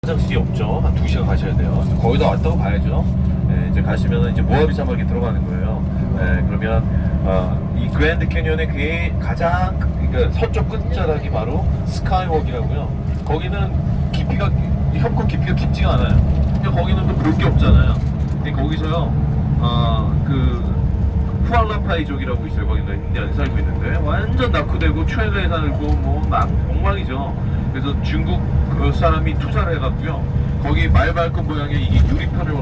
화장실이 없죠. 한 2시간 가셔야 돼요. 거기다 왔다고 봐야죠. 네, 이제 가시면 이제 모하비 사막에 들어가는 거예요. 네, 그러면 이 그랜드 캐니언의 그게 가장 그러니까 서쪽 끝자락이 바로 스카이워크라고요. 거기는 깊이가 협곡 깊이가 깊지가 않아요. 근데 거기는 또 볼 게 없잖아요. 근데 거기서요, 그 후알라파이족이라고 있어요. 거기는 인디안이 살고 있는데 완전 낙후되고 트레일러에 살고 뭐 엉망이죠. 그래서 중국 그 사람이 투자를 해갖고요. 거기 말발굽 모양의 이 유리판을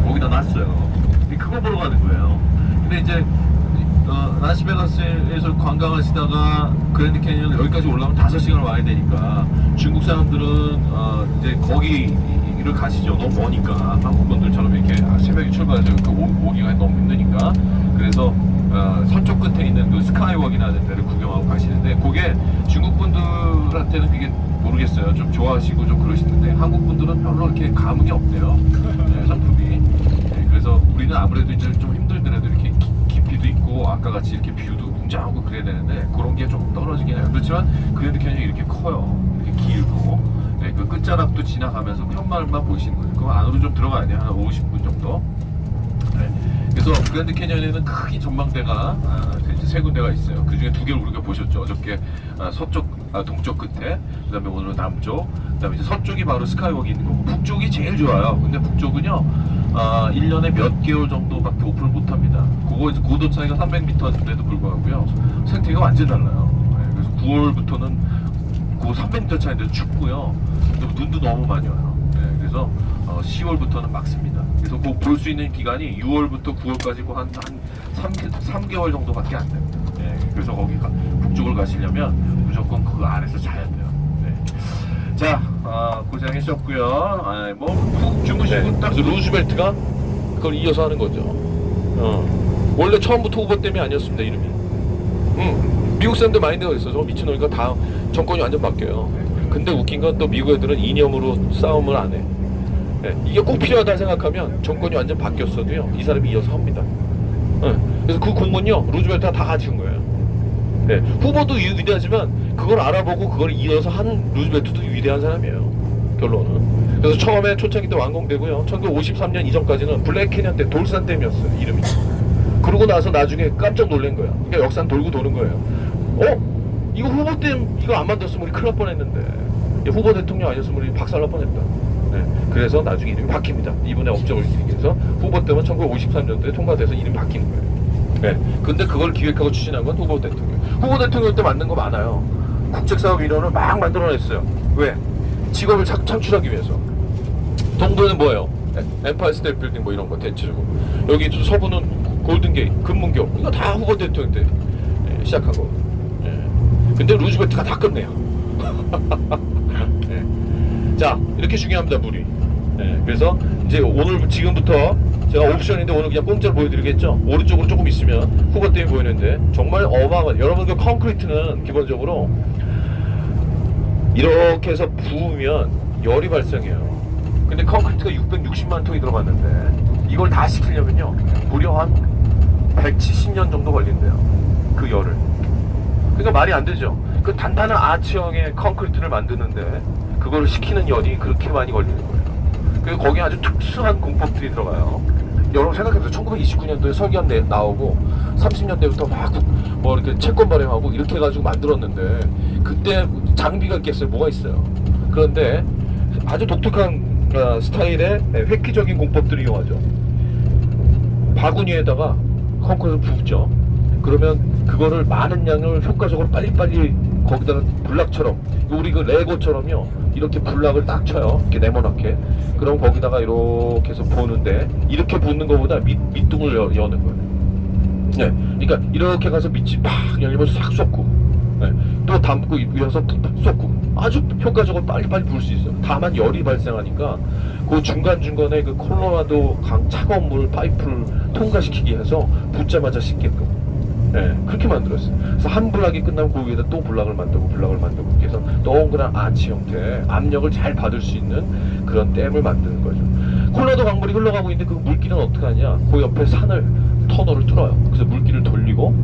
거기다 놨어요. 그거 보러 가는 거예요. 근데 이제 라스베가스에서 관광하시다가 그랜드 캐니언 여기까지 올라오면 5시간을 와야 되니까 중국 사람들은 이제 거기를 가시죠. 너무 머니까 한국 분들처럼 이렇게 새벽에 출발해서 오기가 너무 힘드니까. 그래서 서쪽 끝에 있는 그 스카이워크라는 데를 구경하고 가시는데 그게 중국 분들한테는 그게 모르겠어요. 좀 좋아하시고 좀 그러시는데 한국 분들은 별로 이렇게 감흥이 없대요. 네, 상품이. 네, 그래서 우리는 아무래도 이제 좀 힘들더라도 이렇게 깊이도 있고 아까 같이 이렇게 뷰도 웅장하고 그래야 되는데 그런 게 조금 떨어지긴 해요. 그렇지만 그랜드 캐니언이 이렇게 커요. 이렇게 길고. 네, 그 끝자락도 지나가면서 현마을만 보이시는 거예요. 그 안으로 좀 들어가야 돼요. 한 50분 정도. 네. 그래서 그랜드 캐니언에는 크게 전망대가 세 군데가 있어요. 그 중에 2개를 우리가 보셨죠. 어저께 동쪽 끝에, 그 다음에 오늘은 남쪽, 그 다음에 이제 서쪽이 바로 스카이워크 있는 거고, 북쪽이 제일 좋아요. 근데 북쪽은요, 1년에 몇 개월 정도밖에 오픈을 못 합니다. 그거 이제 고도 차이가 300m인데도 불구하고요, 생태계가 완전 달라요. 네, 그래서 9월부터는 그 300m 차인데도 춥고요, 눈도 너무 많이 와요. 네, 그래서 10월부터는 막습니다. 그래서 그 볼 수 있는 기간이 6월부터 9월까지고 한 3개월 정도밖에 안 됩니다. 네, 그래서 거기 북쪽을 가시려면 무조건 그 안에서 자야 돼요. 네. 자, 고생하셨고요. 뭐 푹 주무시고 네. 딱. 그래서 루즈벨트가 그걸 이어서 하는 거죠. 원래 처음부터 후보댐이 아니었습니다, 이름이. 미국 사람들 마인드가 있어서 미친놈이니까 다 정권이 완전 바뀌어요. 근데 웃긴 건 또 미국 애들은 이념으로 싸움을 안 해. 네, 이게 꼭 필요하다 생각하면 정권이 완전 바뀌었어도요, 이 사람이 이어서 합니다. 네, 그래서 그 공은요, 루즈벨트가 다 가지은 거예요. 네, 후보도 위대하지만 그걸 알아보고 그걸 이어서 한 루즈벨트도 위대한 사람이에요, 결론은. 그래서 처음에 초창기 때 완공되고요, 1953년 이전까지는 블랙 캐니언 때 돌산댐이었어요, 이름이. 그러고 나서 나중에 깜짝 놀란 거야. 그러니까 역사는 돌고 도는 거예요. 이거 후보댐 이거 안 만들었으면 우리 큰일 날 뻔했는데, 후보 대통령 아니었으면 우리 박살 날 뻔했다. 네, 그래서 나중에 이름이 바뀝니다. 이분의 업적을 기리기 위해서. 후보댐은 1953년도에 통과돼서 이름이 바뀌는 거예요. 네, 근데 그걸 기획하고 추진한 건 후보 대통령. 후보 대통령 때 만든 거 많아요. 국책사업위원회를 막 만들어냈어요. 왜? 직업을 창출하기 위해서. 동부는 뭐예요? 엠파이어 스테이트 빌딩 뭐 이런 거 대체적으로. 여기 서부는 골든게이트, 금문교. 이거 다 후보 대통령 때 시작한 거. 근데 루즈벨트가 다 끝내요. 네. 자, 이렇게 중요합니다, 물이. 그래서 이제 오늘 지금부터 제가 옵션인데 오늘 그냥 공짜로 보여드리겠죠. 오른쪽으로 조금 있으면 후보댐이 보이는데 정말 어마어마한. 여러분 그 콘크리트는 기본적으로 이렇게 해서 부으면 열이 발생해요. 근데 콘크리트가 660만 톤이 들어갔는데 이걸 다 시키려면요 무려 한 170년 정도 걸린대요, 그 열을. 그러니까 말이 안 되죠. 그 단단한 아치형의 콘크리트를 만드는데 그걸 식히는 열이 그렇게 많이 걸리는 거예요. 그리고 거기에 아주 특수한 공법들이 들어가요. 여러분 생각해보세요. 1929년도에 설계안 나오고 30년대부터 막 뭐 이렇게 채권 발행하고 이렇게 해가지고 만들었는데 그때 장비가 있겠어요? 뭐가 있어요? 그런데 아주 독특한 스타일의 획기적인 공법들을 이용하죠. 바구니에다가 콘크리트를 부었죠. 그러면 그거를 많은 양을 효과적으로 빨리빨리 거기다가 블락처럼, 우리 그 레고처럼요, 이렇게 블락을 딱 쳐요. 이렇게 네모나게. 그럼 거기다가 이렇게 해서 보는데, 이렇게 붓는 것보다 밑둥을 여는 거예요. 네, 그러니까 이렇게 가서 밑이 팍 열리면서 싹 쏟고, 네, 또 담고 위에서 쏟고, 아주 효과적으로 빨리빨리 부을 수 있어요. 다만 열이 발생하니까 그 중간중간에 그 콜로라도 강 차가운 물 파이프를 통과시키게 해서 붓자마자 씻게끔. 네, 그렇게 만들었어요. 그래서 한 블락이 끝나면 그 위에다 또 블락을 만들고 이렇게 해서 동그란 아치 형태의 압력을 잘 받을 수 있는 그런 댐을 만드는 거죠. 콜라도 강물이 흘러가고 있는데 그 물길은 어떻게 하냐, 그 옆에 산을, 터널을 뚫어요. 그래서 물길을 돌리고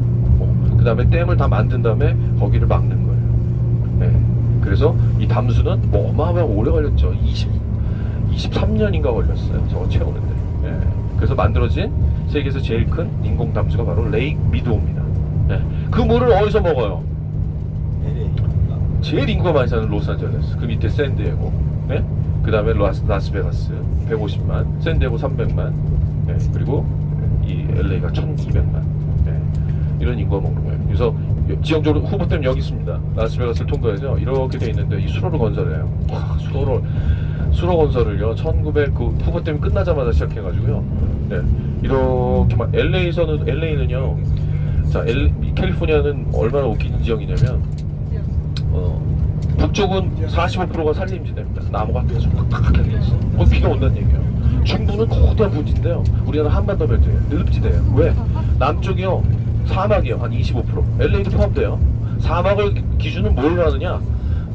그 다음에 댐을 다 만든 다음에 거기를 막는 거예요. 네. 그래서 이 담수는 뭐 어마어마하게 오래 걸렸죠. 23년인가 걸렸어요. 저거 채우는데. 예. 그래서 만들어진 세계에서 제일 큰 인공 담수가 바로 레이크 미도우입니다. 예. 그 물을 어디서 먹어요? 제일 인구가 많이 사는 로스앤젤레스, 그 밑에 샌디에고, 예? 그 다음에 라스베가스 150만, 샌디에고 300만, 예? 그리고 이 LA가 1200만, 예? 이런 인구가 먹는 거예요. 그래서 지형적으로 후보팀 여기 있습니다. 라스베가스를 통과해서 이렇게 돼 있는데 이 수로를 건설해요. 와, 수로 건설을요 1900 그 후보팀이 끝나자마자 시작해가지고요. 네, 이렇게만 LA는요. 자, 캘리포니아는 얼마나 웃긴 지형이냐면 북쪽은 45%가 산림지대입니다. 나무가 계속 팍팍하게 있어. 비가 온다는 얘기예요. 중부는 거대한 분지인데요. 우리나라 한반도 벨트예요. 늪지대예요. 왜? 남쪽이요 사막이요. 한 25%. LA도 포함돼요. 사막을 기준은 뭘 하느냐?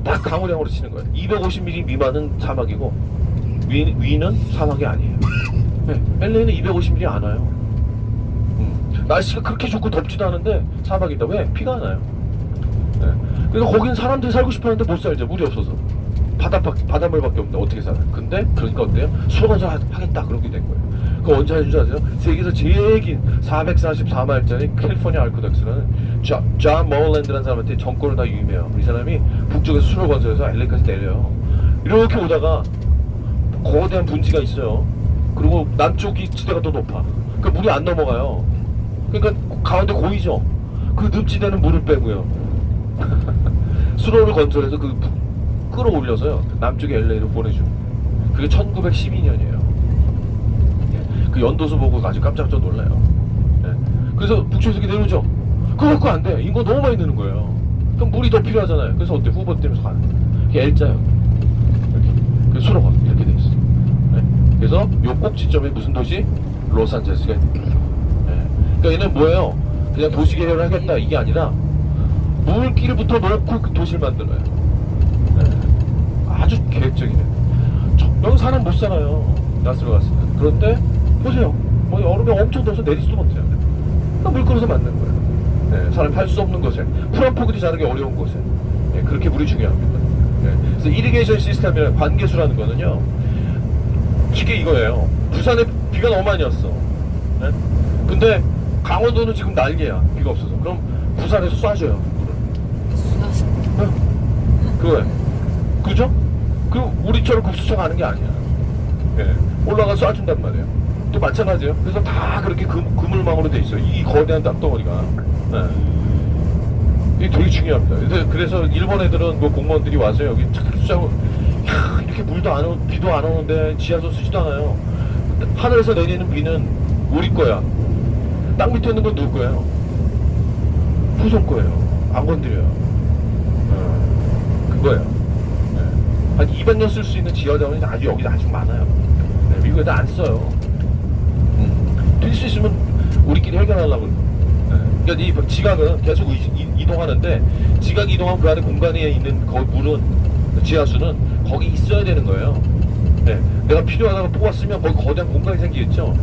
딱 강우량으로 치는 거예요. 250mm 미만은 사막이고 위는 사막이 아니에요. 네, LA는 250mm 안 와요. 날씨가 그렇게 좋고 덥지도 않은데 사막이다. 왜? 비가 안 와요. 네. 그래서 거긴 사람들이 살고 싶었는데 못 살죠. 물이 없어서. 바닷물밖에 없는데 어떻게 살아요? 근데 그러니까 어때요? 수로건설 하겠다 그렇게 된 거예요. 그 언제 하는 줄 아세요? 세계에서 제일 긴 444마일짜리 캘리포니아 알코닥스라는 존 머울랜드라는 사람한테 정권을 다 유임해요. 이 사람이 북쪽에서 수로 건설해서 LA까지 내려요. 이렇게 오다가 거대한 분지가 있어요. 그리고 남쪽이 지대가 더 높아. 그러니까 물이 안 넘어가요. 그러니까 가운데 고이죠. 그 늪지대는 물을 빼고요. 수로를 건설해서 그 끌어올려서요 남쪽에 LA로 보내주고. 그게 1912년이에요. 그 연도수 보고 아주 깜짝 놀라요. 네. 그래서 북쪽에서 이렇게 내려오죠. 그거 갖고 안 돼. 인구가 너무 많이 느는 거예요. 그럼 물이 더 필요하잖아요. 그래서 어때? 후보 때문에 가는 거예요. 이게 L자요. 이렇게. 그래서 수로가 이렇게 돼 있어요. 네. 그래서 요 꼭지점에 무슨 도시? 로스앤젤레스가 있는 거예요. 네. 그러니까 얘는 뭐예요? 그냥 도시 개발을 하겠다 이게 아니라 물길을 붙어놓고 그 도시를 만들어요. 네. 아주 계획적이네. 여기 사람 못 살아요. 나스로 갔을 때. 그런데 보세요. 뭐 여름에 엄청 더워서 내릴 수도 못해요. 물 끌어서 만든 거예요. 네, 사람이 할 수 없는 곳에, 풀 한 포기도 자르기 어려운 곳에. 네, 그렇게 물이 중요합니다. 네, 그래서 이리게이션 시스템이라는 관계수라는 거는요, 쉽게 이거예요. 부산에 비가 너무 많이 왔어. 네? 근데 강원도는 지금 난리야. 비가 없어서. 그럼 부산에서 쏴줘요. 물을. 네? 그거예요. 그죠? 그 우리처럼 급수차 가는 게 아니야. 네, 올라가서 쏴준단 말이에요. 또 마찬가지예요. 그래서 다 그렇게 그물망으로 돼 있어요. 이 거대한 땅덩어리가. 네. 이게 되게 중요합니다. 그래서 일본 애들은 뭐 공무원들이 와서 여기 착착 이렇게 물도 안 오고 비도 안 오는데 지하수 쓰지도 않아요. 하늘에서 내리는 비는 우리 거야. 땅 밑에 있는 건 누구 거예요? 후손 거예요. 안 건드려요. 그거예요. 네. 한 200년 쓸 수 있는 지하자원이 아주 여기 아주 많아요. 네, 미국에도 안 써요. 될 수 있으면 우리끼리 해결하려고. 네. 그러니까 이 지각은 계속 이동하는데 지각 이동한 그 안에 공간에 있는 그 물은 지하수는 거기 있어야 되는 거예요. 네. 내가 필요하다고 뽑았으면 거기 거대한 공간이 생기겠죠.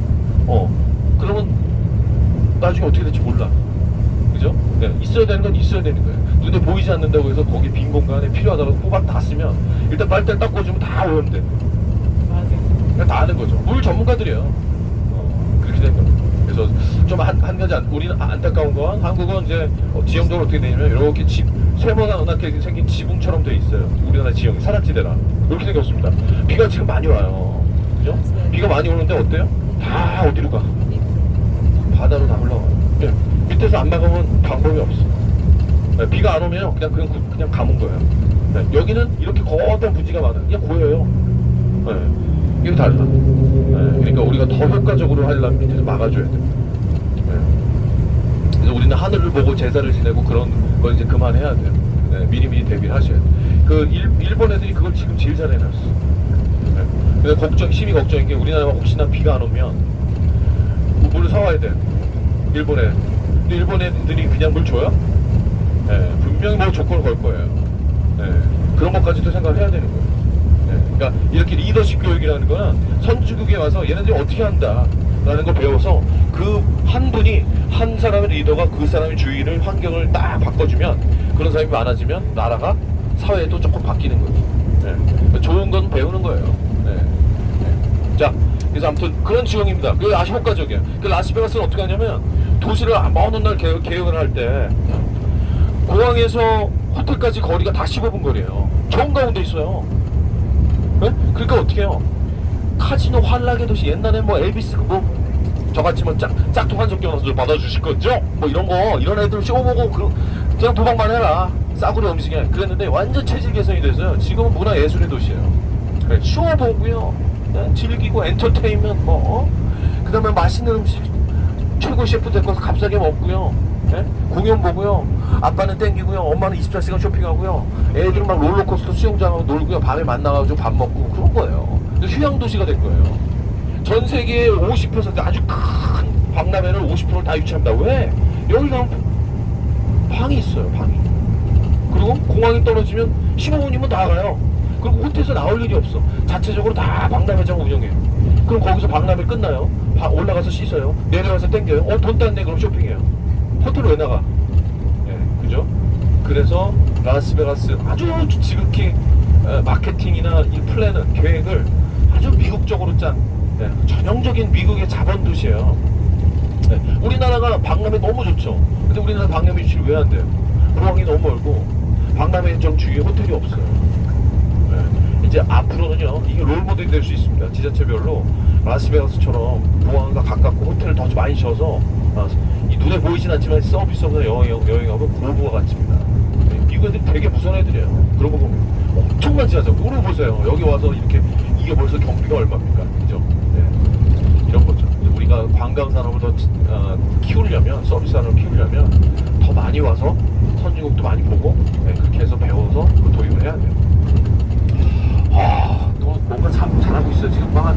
그러면 나중에 어떻게 될지 몰라. 그죠? 네. 있어야 되는 건 있어야 되는 거예요. 눈에 보이지 않는다고 해서 거기 빈 공간에 필요하다고 뽑았으면 일단 빨대를 닦아주면 다 오염돼. 그냥 다 아는 거죠. 물 전문가들이에요. 그렇게 된 겁니다. 그래서 좀 한 가지 우리는 안타까운 건 한국은 이제 지형적으로 어떻게 되냐면 이렇게 세모나게 생긴 지붕처럼 돼 있어요. 우리나라 지형이 산악지대라 이렇게 생겼습니다. 비가 지금 많이 와요. 그죠? 비가 많이 오는데 어때요? 다 어디로 가? 바다로 다 올라와요. 네. 밑에서 안 막으면 방법이 없어. 네. 비가 안 오면 그냥 감은 거예요. 네. 여기는 이렇게 거대한 분지가 많아요. 그냥 고여요. 네. 이게 달라. 네, 그러니까 우리가 더 효과적으로 하려면 밑에서 막아줘야 돼. 네. 그래서 우리는 하늘을 보고 제사를 지내고 그런 걸 이제 그만해야 돼요. 네, 미리미리 대비를 하셔야 돼. 그 일본 애들이 그걸 지금 제일 잘 해놨어. 네. 그래서 심히 걱정인 게 우리나라가 혹시나 비가 안 오면 물을 사와야 돼. 일본에. 근데 일본 애들이 그냥 물 줘요? 네, 분명히 뭐 조건을 걸 거예요. 네, 그런 것까지도 생각해야 되는 거예요. 그러니까 이렇게 리더십 교육이라는 거는 선진국에 와서 얘네들이 어떻게 한다라는 걸 배워서 그 한 분이 한 사람의 리더가 그 사람의 주위를 환경을 딱 바꿔주면 그런 사람이 많아지면 나라가 사회도 조금 바뀌는 거죠. 네. 좋은 건 배우는 거예요. 네. 네. 자, 그래서 아무튼 그런 지형입니다. 그 아주 효과적이에요. 그 라스베가스는 어떻게 하냐면 도시를 먼 훗날 계획을 할 때 공항에서 호텔까지 거리가 다 15분 거리예요. 정 가운데 있어요. 네? 그러니까 어떻게 해요? 카지노 환락의 도시 옛날에 뭐 엘비스 뭐 저같이 뭐 짝퉁 한적 경험서 받아주실 거죠? 뭐 이런 거 이런 애들 쇼보고 그냥 도박만 해라 싸구려 음식에 그랬는데 완전 체질 개선이 돼서요. 지금은 문화 예술의 도시예요. 그래, 쇼 보고요, 네? 즐기고 엔터테인먼트 그 다음에 맛있는 음식 최고 셰프 데리고 값싸게 먹고요, 네? 공연 보고요, 아빠는 땡기고요, 엄마는 24시간 쇼핑하고요, 애들은 막 롤러코스터 수영장하고 놀고요, 밤에 만나가지고 밥 먹고 그런 거예요. 휴양 도시가 된 거예요. 전 세계의 50% 아주 큰 박람회를 50%를 다 유치합니다. 왜? 여기 가면 방이 있어요. 방이. 그리고 공항이 떨어지면 15분이면 나가요. 그리고 호텔에서 나올 일이 없어. 자체적으로 다 박람회장 운영해요. 그럼 거기서 박람회 끝나요. 올라가서 씻어요. 내려가서 땡겨요. 돈 땄네. 그럼 쇼핑해요. 호텔 왜 나가? 네, 그죠? 그래서 라스베가스 아주 지극히 마케팅이나 이 플랜은 계획을 아주 미국적으로 짠 전형적인 미국의 자본 도시예요. 네, 우리나라가 박람회 너무 좋죠. 근데 우리나라 박람회 유치를 왜 안 돼요? 공항이 너무 멀고 박람회 일정 주위에 호텔이 없어요. 네, 이제 앞으로는요 이게 롤모델이 될 수 있습니다. 지자체별로 라스베가스처럼 공항과 가깝고 호텔을 더 많이 지어서 이 눈에 보이진 않지만 서비스업에서 여행하면 고부가 가치입니다. 네, 미국 애들이 되게 무서운 애들이에요. 그러고 보면 엄청난 지하죠. 물어보세요. 여기 와서 이게 벌써 경비가 얼마입니까? 그죠? 네. 이런 거죠. 우리가 관광 산업을 더 키우려면, 서비스 산업을 키우려면 더 많이 와서 선진국도 많이 보고, 네, 그렇게 해서 배워서 그 도입을 해야 돼요. 또 뭔가 참 잘하고 있어요. 지금 막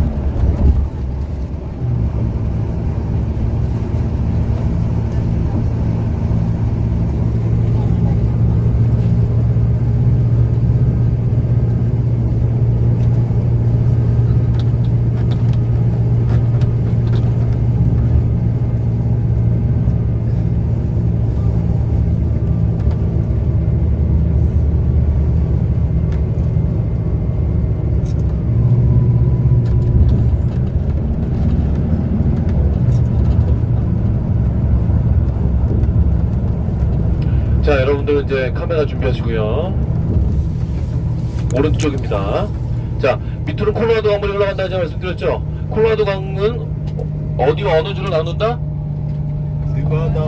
자, 여러분들 이제 카메라 준비하시고요. 오른쪽입니다. 자, 밑으로 콜로라도 강물이 올라간다 제가 말씀드렸죠. 콜로라도 강은 어디와 어느 줄을 나눈다?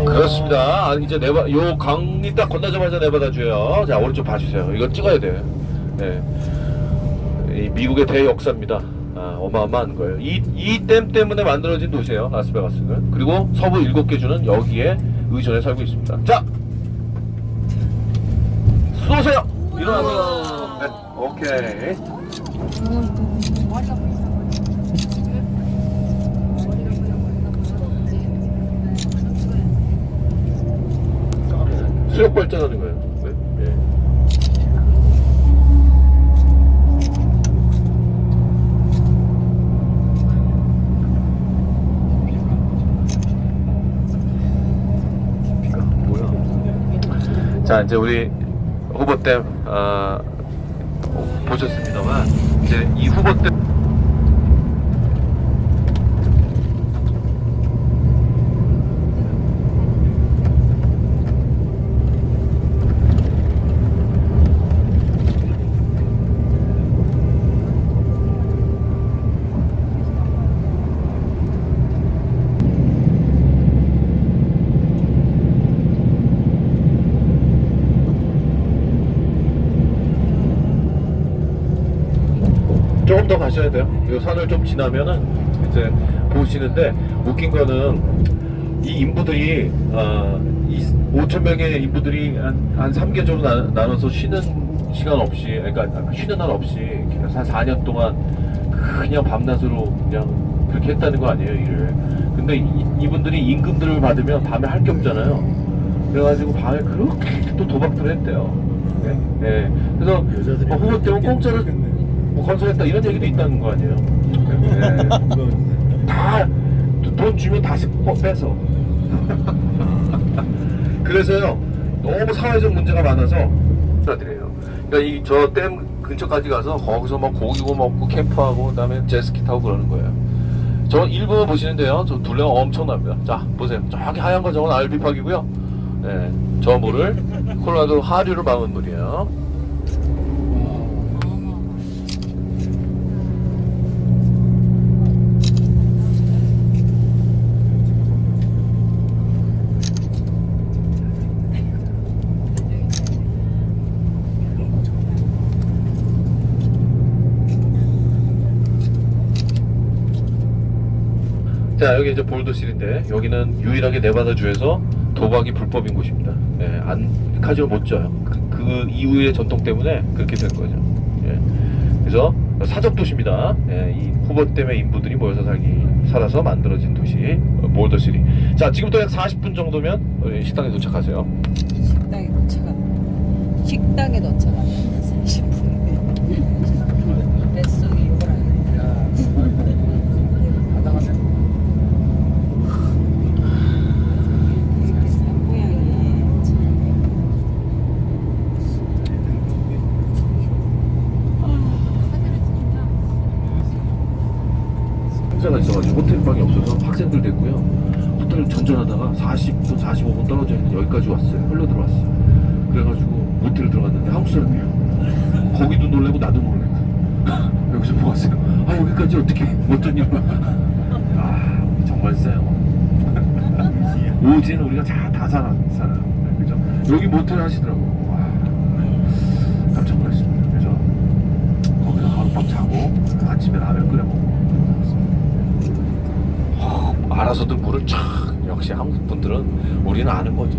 그렇습니다. 이제 요 강이 딱 건너자마자 네바다주예요. 자, 오른쪽 봐주세요. 이거 찍어야 돼요. 네. 이 미국의 대역사입니다. 어마어마한 거예요. 이 댐 때문에 만들어진 도시예요, 라스베가스는. 그리고 서부 7개 주는 여기에 의존해 살고 있습니다. 자, 쏘세요! 일어나세요! 네, 오케이. 수력 발전하는 거예요. 네. 네. 자, 이제 우리 후보댐 보셨습니다만 이제 이 후보댐 조금 더 가셔야 돼요. 이 산을 좀 지나면은 이제 보시는데 웃긴 거는 이 인부들이 이 5,000명의 인부들이 한 3계절로 나눠서 쉬는 시간 없이, 그러니까 쉬는 날 없이 한 4년 동안 그냥 밤낮으로 그냥 그렇게 했다는 거 아니에요, 일을. 근데 이분들이 임금들을 받으면 밤에 할 게 없잖아요. 그래가지고 밤에 그렇게 또 도박들을 했대요. 네. 네. 그래서 후보 때문에 공짜로 건설했다 이런 얘기도 있다는 거 아니에요? 네. 다 돈 주면 다시 뺏어. 그래서요 너무 사회적 문제가 많아서 드려요. 그러니까 이 저 댐 근처까지 가서 거기서 막 고기 구워 먹고 캠프하고 그다음에 제스키 타고 그러는 거예요. 저 일부 보시는데요. 저 둘레가 엄청납니다. 자 보세요. 저기 하얀 거 저건 알비팍이고요. 네, 저 물을 콜로라도 하류로 막은 물이에요. 자 여기 이제 볼더실인데 여기는 유일하게 네바다주에서 도박이 불법인 곳입니다. 예, 카지노 못 져요. 그 이후의 전통 때문에 그렇게 된 거죠. 예, 그래서 사적 도시입니다. 예, 이 후보댐의 인부들이 모여서 살아서 만들어진 도시 볼더시리. 자 지금부터 약 40분 정도면 우리 식당에 도착하세요. 식당에 도착하면 40분. 뱃속이 욕을 하네. 학자가 있어가지고 호텔방이 없어서 학생들 됐고요. 호텔을 전전하다가 40분, 45분 떨어져 있는 여기까지 왔어요. 흘러 들어왔어요. 그래가지고 모텔을 들어갔는데 한국 사람이에요. 거기도 놀래고 나도 놀래고. 여기서 뭐 하세요? 아 여기까지 어떻게 어쩐 일로? 아 정말 세요. 오지는 우리가 다 살아요. 그죠? 여기 모텔 하시더라고. 와 깜짝 놀랐습니다. 그죠? 거기서 하룻밤 자고 아침에 라면 끓여 먹고. 알아서들 물을 촥 역시 한국 분들은 우리는 아는 거죠.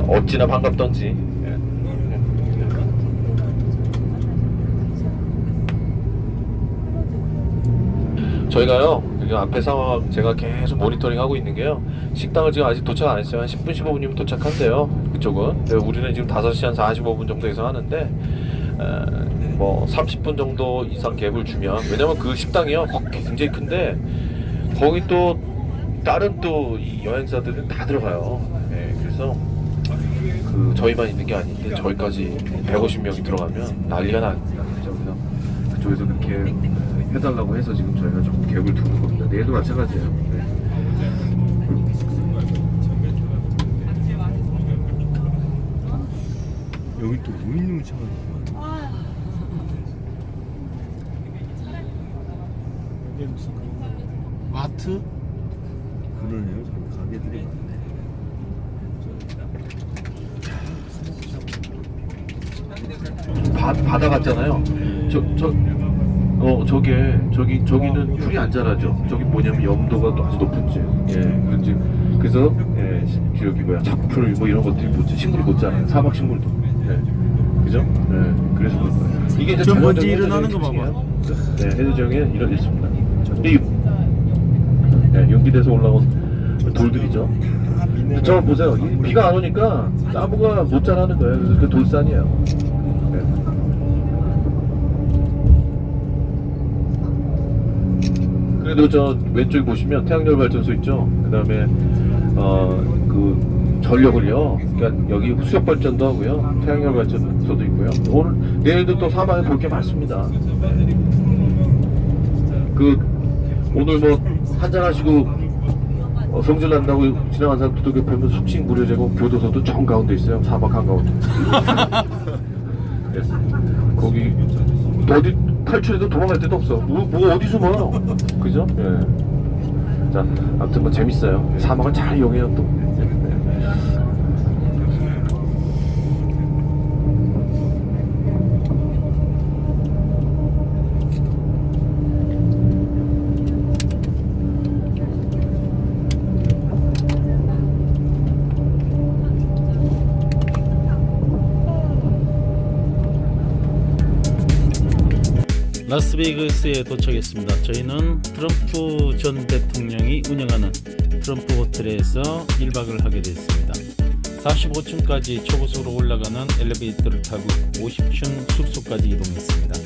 어찌나 반갑던지. 예. 저희가요 여기 앞에 상황 제가 계속 모니터링 하고 있는 게요, 식당을 지금 아직 도착 안 했어요. 한 10분 15분이면 도착한대요 그쪽은. 우리는 지금 5시 한 45분 정도 예상하는데 뭐 30분 정도 이상 갭을 주면, 왜냐면 그 식당이요 굉장히 큰데 거기 또 다른 또 이 여행사들은 다 들어가요. 예, 그래서 그 저희만 있는 게 아닌데 저희까지 150명이 들어가면 난리가 납니다. 그래서 그쪽에서 그렇게 해달라고 해서 지금 저희가 조금 갭을 두는 겁니다. 내일도 마찬가지예요. 네. 여기 또 뭐 있는 차가 이게 무슨 마트? 그러네요. 저기 가게들이 많네. 바다 같잖아요. 저기는 풀이 안 자라죠. 저기 뭐냐면 염도가 또 아주 높은 지역. 예, 그런지 그래서 예, 저기 뭐야 잡풀 뭐 이런 것들이 식물이 못 자라요. 사막 식물도. 예, 그죠? 예, 그래서 그런 거예요. 이게 이제 저 먼지 전형적인 일어나는 거 특징이에요. 봐봐. 네, 해수정에 이런 있습니다. 네, 용기돼서 올라온 돌들이죠. 저 보세요. 비가 안 오니까 나무가 못 자라는 거예요. 그래서 그 돌산이에요. 네. 그래도 저 왼쪽에 보시면 태양열 발전소 있죠. 그 다음에 그 전력을요. 그러니까 여기 수력 발전도 하고요. 태양열 발전소도 있고요. 오늘 내일도 또 사막에 볼 게 많습니다. 그 오늘 뭐 한잔 하시고 성질 난다고 지나간 사람 두들겨 보면 숙식 무료제공 교도소도 정 가운데 있어요. 사막 한가운데. 네. 거기 어디 탈출해도 도망갈 데도 없어. 뭐 어디 숨어? 그죠? 예. 자, 아무튼 뭐 재밌어요. 사막을 잘 이용해요 또. 네. 라스베이거스에 도착했습니다. 저희는 트럼프 전 대통령이 운영하는 트럼프 호텔에서 1박을 하게 됐습니다. 45층까지 초고속으로 올라가는 엘리베이터를 타고 50층 숙소까지 이동했습니다.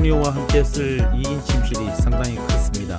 동료와 함께 쓸 2인 침실이 상당히 컸습니다.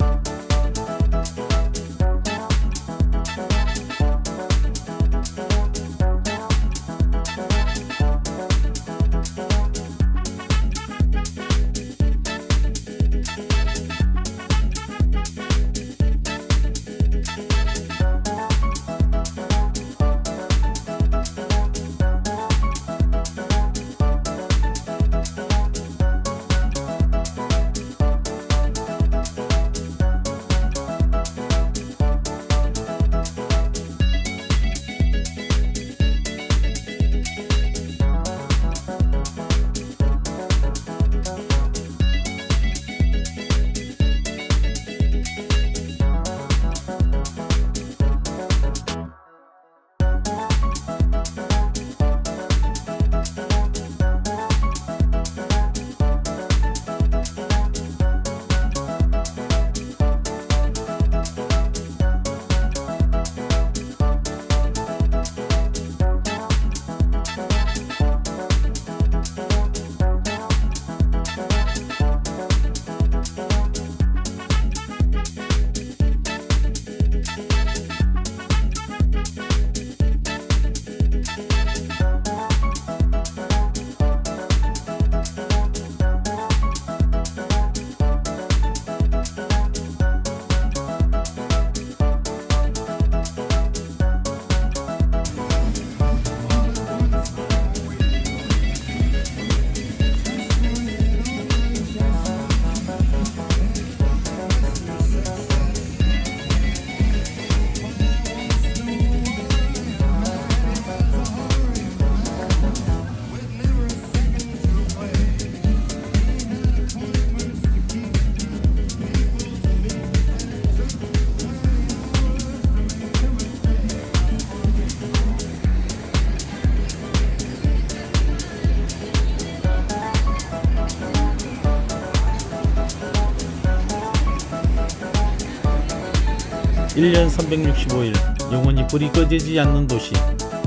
일 년 365일 영원히 불이 꺼지지 않는 도시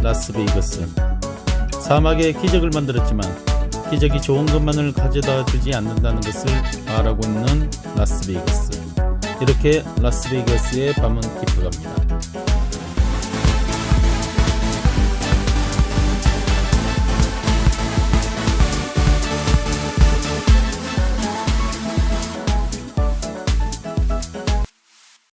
라스베이거스. 사막에 기적을 만들었지만 기적이 좋은 것만을 가져다 주지 않는다는 것을 말하고 있는 라스베이거스. 이렇게 라스베이거스의 밤은 깊어갑니다.